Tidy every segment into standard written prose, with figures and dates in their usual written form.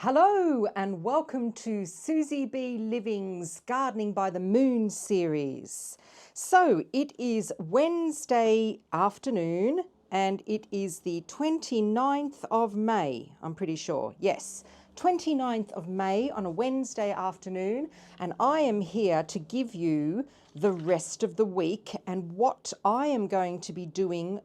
Hello and welcome to SusyBLiving's Gardening by the Moon series. So it is Wednesday afternoon and it is the 29th of May, I'm pretty sure. Yes, 29th of May on a Wednesday afternoon, and I am here to give you the rest of the week and what I am going to be doing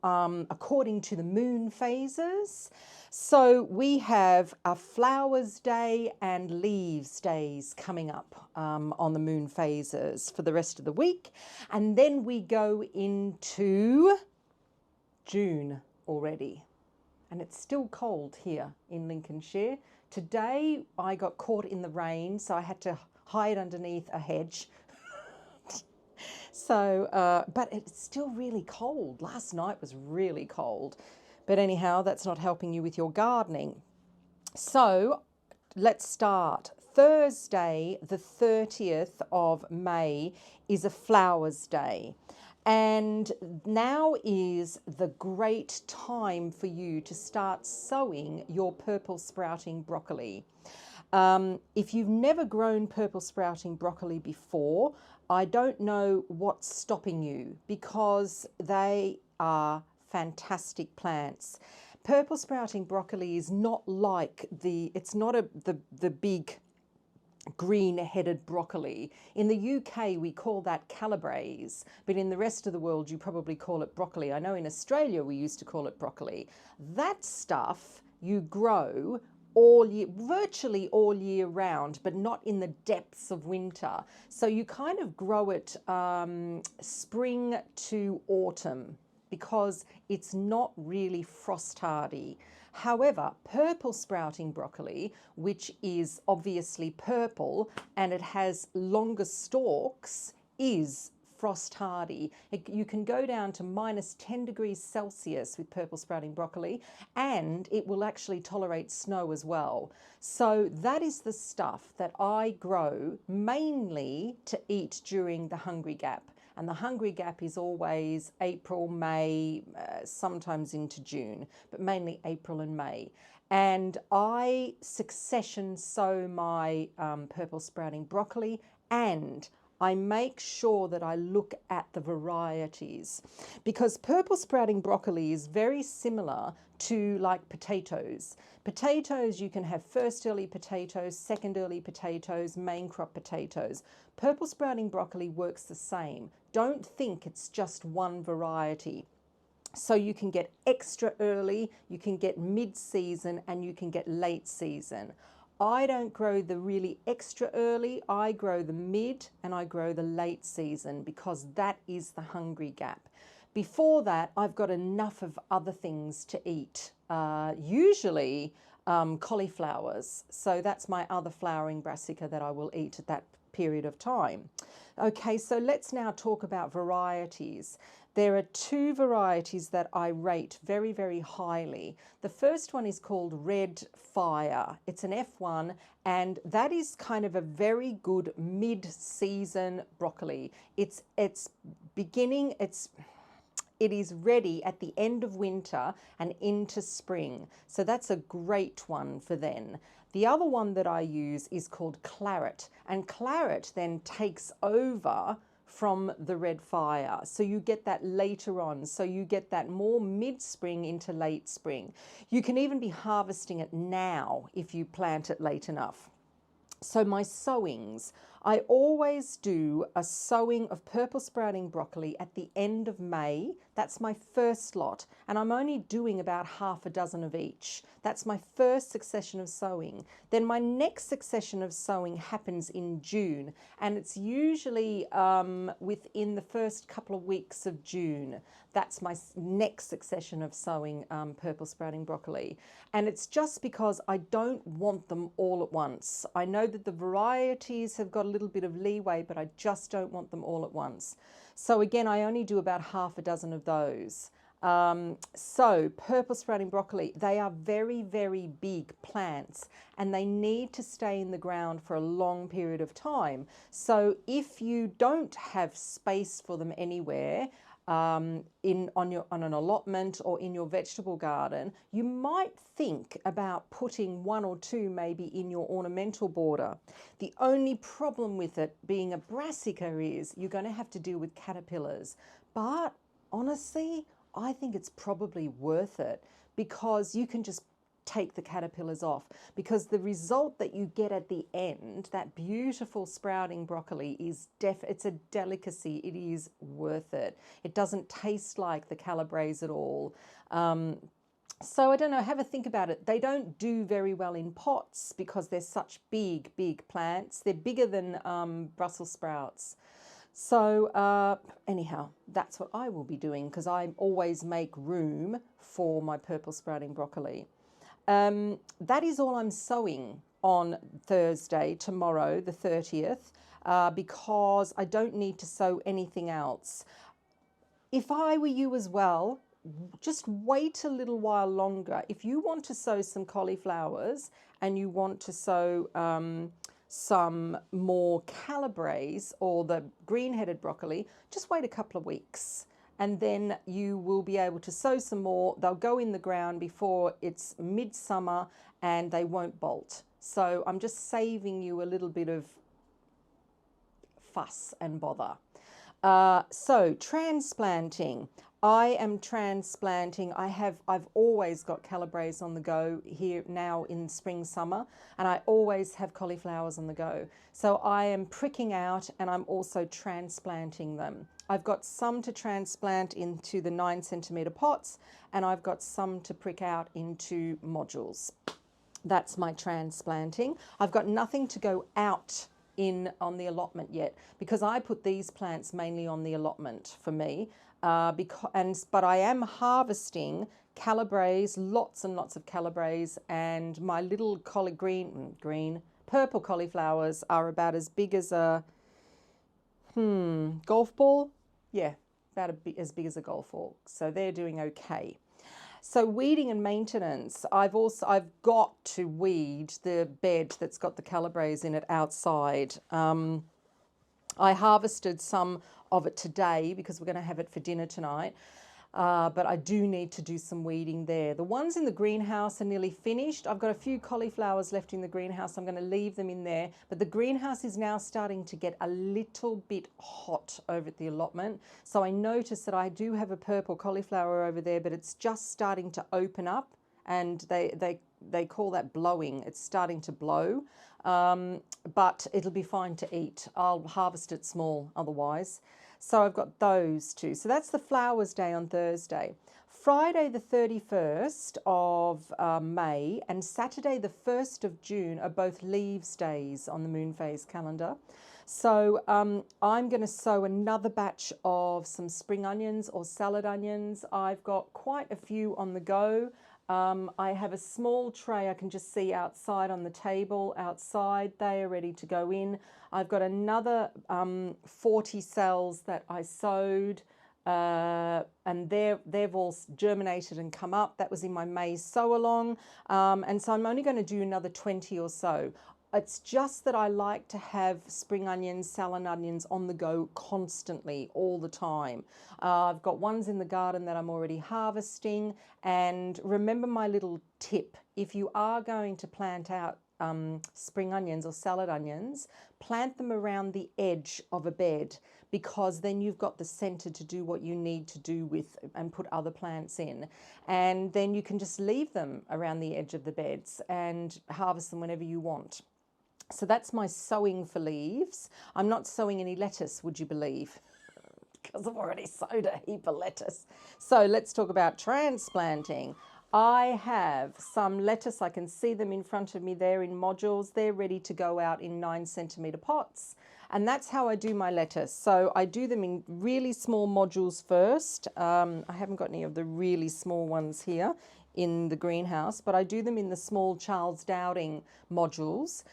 according to the moon phases. So we have a flowers day and leaves days coming up on the moon phases for the rest of the week. And then we go into June already. And it's still cold here in Lincolnshire. Today I got caught in the rain, so I had to hide underneath a hedge. So, but it's still really cold. Last night was really cold. But anyhow, that's not helping you with your gardening. So let's start. Thursday, the 30th of May, is a flowers day. And now is the great time for you to start sowing your purple sprouting broccoli. If you've never grown purple sprouting broccoli before, I don't know what's stopping you, because they are fantastic plants. Purple sprouting broccoli is not like it's not the big green-headed broccoli. In the UK we call that Calabrese, but in the rest of the world you probably call it broccoli. I know in Australia we used to call it broccoli. That stuff you grow all year, virtually all year round, but not in the depths of winter. So you kind of grow it spring to autumn, because it's not really frost hardy. However, purple sprouting broccoli, which is obviously purple and it has longer stalks, is frost hardy. You can go down to -10 degrees Celsius with purple sprouting broccoli, and it will actually tolerate snow as well. So that is the stuff that I grow mainly to eat during the hungry gap. And the hungry gap is always April, May, sometimes into June, but mainly April and May. And I succession sow my purple sprouting broccoli, and I make sure that I look at the varieties, because purple sprouting broccoli is very similar to like potatoes. Potatoes, you can have first early potatoes, second early potatoes, main crop potatoes. Purple sprouting broccoli works the same. Don't think it's just one variety. So you can get extra early, you can get mid-season, and you can get late season. I don't grow the really extra early, I grow the mid and I grow the late season, because that is the hungry gap. Before that, I've got enough of other things to eat, usually cauliflowers. So that's my other flowering brassica that I will eat at that period of time. Okay, so let's now talk about varieties. There are two varieties that I rate very, very highly. The first one is called Red Fire. It's an F1, and that is kind of a very good mid-season broccoli. It is ready at the end of winter and into spring. So that's a great one for then. The other one that I use is called Claret, and Claret then takes over from the Red Fire. So you get that later on. So you get that more mid-spring into late spring. You can even be harvesting it now if you plant it late enough. So my sowings, I always do a sowing of purple sprouting broccoli at the end of May. That's my first lot, and I'm only doing about half a dozen of each. That's my first succession of sowing. Then my next succession of sowing happens in June, and it's usually within the first couple of weeks of June. That's my next succession of sowing purple sprouting broccoli. And it's just because I don't want them all at once. I know that the varieties have got a little bit of leeway, but I just don't want them all at once. So again, I only do about half a dozen of those. So purple sprouting broccoli, they are very, very big plants, and they need to stay in the ground for a long period of time. So if you don't have space for them anywhere, on an allotment or in your vegetable garden, you might think about putting 1 or 2 maybe in your ornamental border. The only problem with it being a brassica is you're going to have to deal with caterpillars. But honestly, I think it's probably worth it, because you can just take the caterpillars off, because the result that you get at the end, that beautiful sprouting broccoli, is it's a delicacy. It is worth it. It doesn't taste like the Calabrese at all. So I don't know, have a think about it. They don't do very well in pots because they're such big plants. They're bigger than Brussels sprouts. So anyhow, that's what I will be doing, because I always make room for my purple sprouting broccoli. That is all I'm sowing on Thursday, tomorrow, the 30th, because I don't need to sow anything else. If I were you as well, just wait a little while longer. If you want to sow some cauliflowers and you want to sow some more Calabrese or the green-headed broccoli, just wait a couple of weeks. And then you will be able to sow some more. They'll go in the ground before it's midsummer and they won't bolt. So I'm just saving you a little bit of fuss and bother. So transplanting. I am transplanting. I've always got Calabrese on the go here now in spring, summer, and I always have cauliflowers on the go. So I am pricking out and I'm also transplanting them. I've got some to transplant into the 9 centimetre pots, and I've got some to prick out into modules. That's my transplanting. I've got nothing to go out on the allotment yet, because I put these plants mainly on the allotment for me. But I am harvesting Calabrese, lots and lots of Calabrese, and my little purple cauliflowers are about as big as a golf ball. Yeah, about as big as a golf ball. So they're doing okay. So weeding and maintenance, I've got to weed the bed that's got the Calabrese in it outside. I harvested some of it today because we're going to have it for dinner tonight. But I do need to do some weeding there. The ones in the greenhouse are nearly finished. I've got a few cauliflowers left in the greenhouse. I'm going to leave them in there. But the greenhouse is now starting to get a little bit hot over at the allotment. So I noticed that I do have a purple cauliflower over there, but it's just starting to open up, and they call that blowing. It's starting to blow, but it'll be fine to eat. I'll harvest it small otherwise. So I've got those two. So that's the flowers day on Thursday. Friday the 31st of May and Saturday the 1st of June are both leaves days on the moon phase calendar. So I'm going to sow another batch of some spring onions or salad onions. I've got quite a few on the go. I have a small tray I can just see outside on the table outside. They are ready to go in. I've got another 40 cells that I sowed, and they've all germinated and come up. That was in my May sow along, and so I'm only going to do another 20 or so. It's just that I like to have spring onions, salad onions on the go constantly, all the time. I've got ones in the garden that I'm already harvesting. And remember my little tip, if you are going to plant out spring onions or salad onions, plant them around the edge of a bed, because then you've got the center to do what you need to do with and put other plants in. And then you can just leave them around the edge of the beds and harvest them whenever you want. So that's my sowing for leaves. I'm not sowing any lettuce, would you believe? Because I've already sowed a heap of lettuce. So let's talk about transplanting. I have some lettuce. I can see them in front of me there in modules. They're ready to go out in 9 centimetre pots. And that's how I do my lettuce. So I do them in really small modules first. I haven't got any of the really small ones here in the greenhouse, but I do them in the small Charles Dowding modules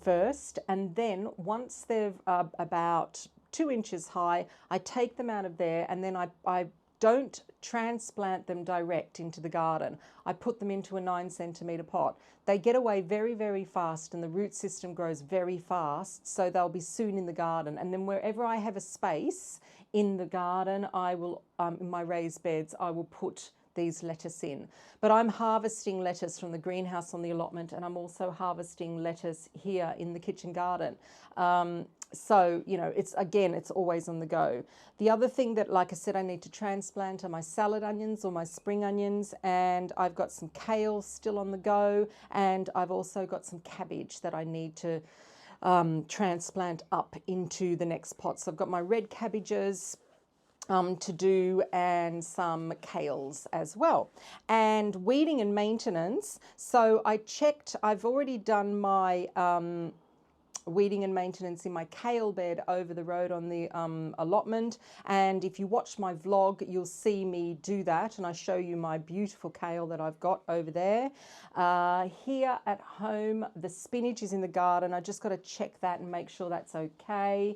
first. And then once they're about 2 inches high, I take them out of there, and then I don't transplant them direct into the garden. I put them into a 9 centimetre pot. They get away very, very fast, and the root system grows very fast, so they'll be soon in the garden. And then wherever I have a space in the garden, I will, in my raised beds, I will put these lettuce in. But I'm harvesting lettuce from the greenhouse on the allotment, and I'm also harvesting lettuce here in the kitchen garden. So, you know, it's always on the go. The other thing that, like I said, I need to transplant are my salad onions or my spring onions, and I've got some kale still on the go, and I've also got some cabbage that I need to transplant up into the next pot. So I've got my red cabbages to do, and some kales as well. And weeding and maintenance. So I checked, I've already done my weeding and maintenance in my kale bed over the road on the allotment, and if you watch my vlog you'll see me do that, and I show you my beautiful kale that I've got over there. Here at home, the spinach is in the garden. I just got to check that and make sure that's okay.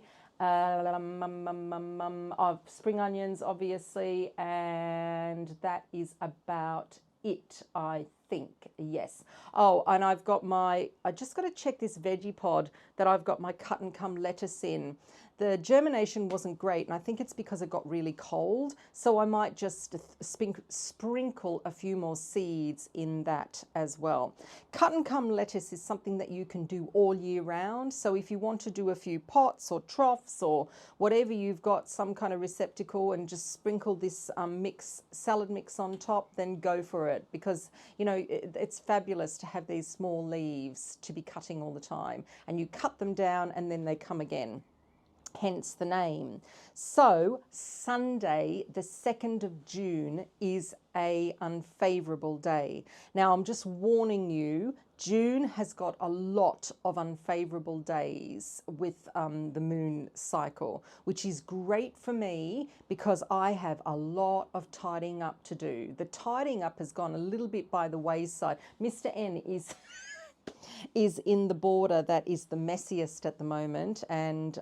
Spring onions obviously, and that is about it, I think. Yes. Oh, and I've got I just got to check this veggie pod that I've got my cut and come lettuce in. The germination wasn't great, and I think it's because it got really cold, so I might just sprinkle a few more seeds in that as well. Cut and come lettuce is something that you can do all year round, so if you want to do a few pots or troughs or whatever, you've got some kind of receptacle, and just sprinkle this salad mix on top, then go for it, because you know it's fabulous to have these small leaves to be cutting all the time, and you cut them down and then they come again. Hence the name. So Sunday, the 2nd of June, is a unfavourable day. Now I'm just warning you, June has got a lot of unfavourable days with the moon cycle, which is great for me because I have a lot of tidying up to do. The tidying up has gone a little bit by the wayside. Mr. N is in the border that is the messiest at the moment, and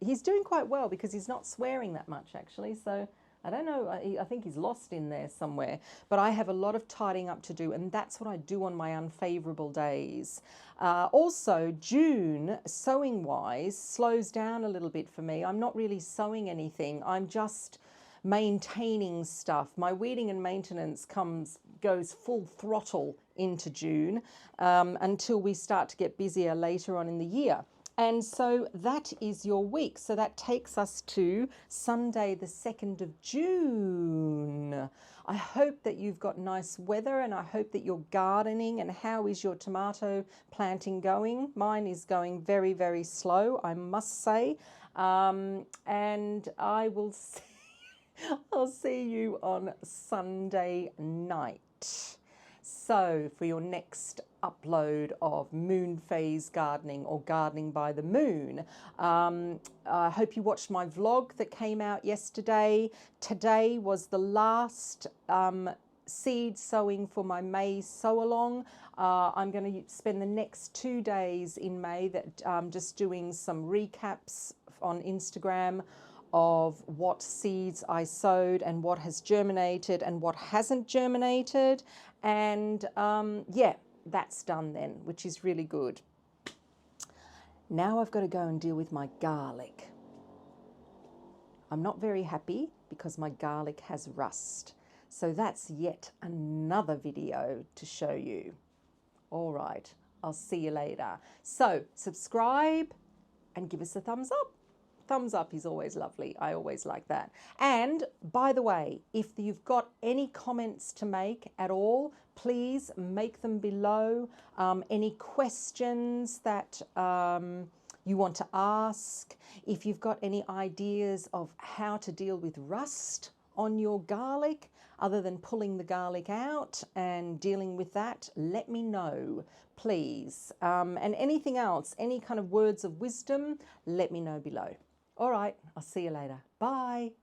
he's doing quite well because he's not swearing that much actually, so I don't know, I think he's lost in there somewhere. But I have a lot of tidying up to do, and that's what I do on my unfavourable days. Also, June, sowing wise, slows down a little bit for me. I'm not really sowing anything, I'm just maintaining stuff. My weeding and maintenance goes full throttle into June until we start to get busier later on in the year. And so that is your week. So that takes us to Sunday, the 2nd of June. I hope that you've got nice weather, and I hope that you're gardening. And how is your tomato planting going? Mine is going very, very slow, I must say. And I will see I'll see you on Sunday night. So for your next upload of moon phase gardening, or gardening by the moon, I hope you watched my vlog that came out yesterday. Today was the last seed sowing for my May sow along. I'm going to spend the next 2 days in May just doing some recaps on Instagram of what seeds I sowed and what has germinated and what hasn't germinated. And yeah, that's done then, which is really good. Now I've got to go and deal with my garlic. I'm not very happy because my garlic has rust. So that's yet another video to show you. All right, I'll see you later. So subscribe and give us a thumbs up. Thumbs up is always lovely. I always like that. And by the way, if you've got any comments to make at all, please make them below. Any questions that you want to ask, if you've got any ideas of how to deal with rust on your garlic, other than pulling the garlic out and dealing with that, let me know, please. And anything else, any kind of words of wisdom, let me know below. All right, I'll see you later. Bye.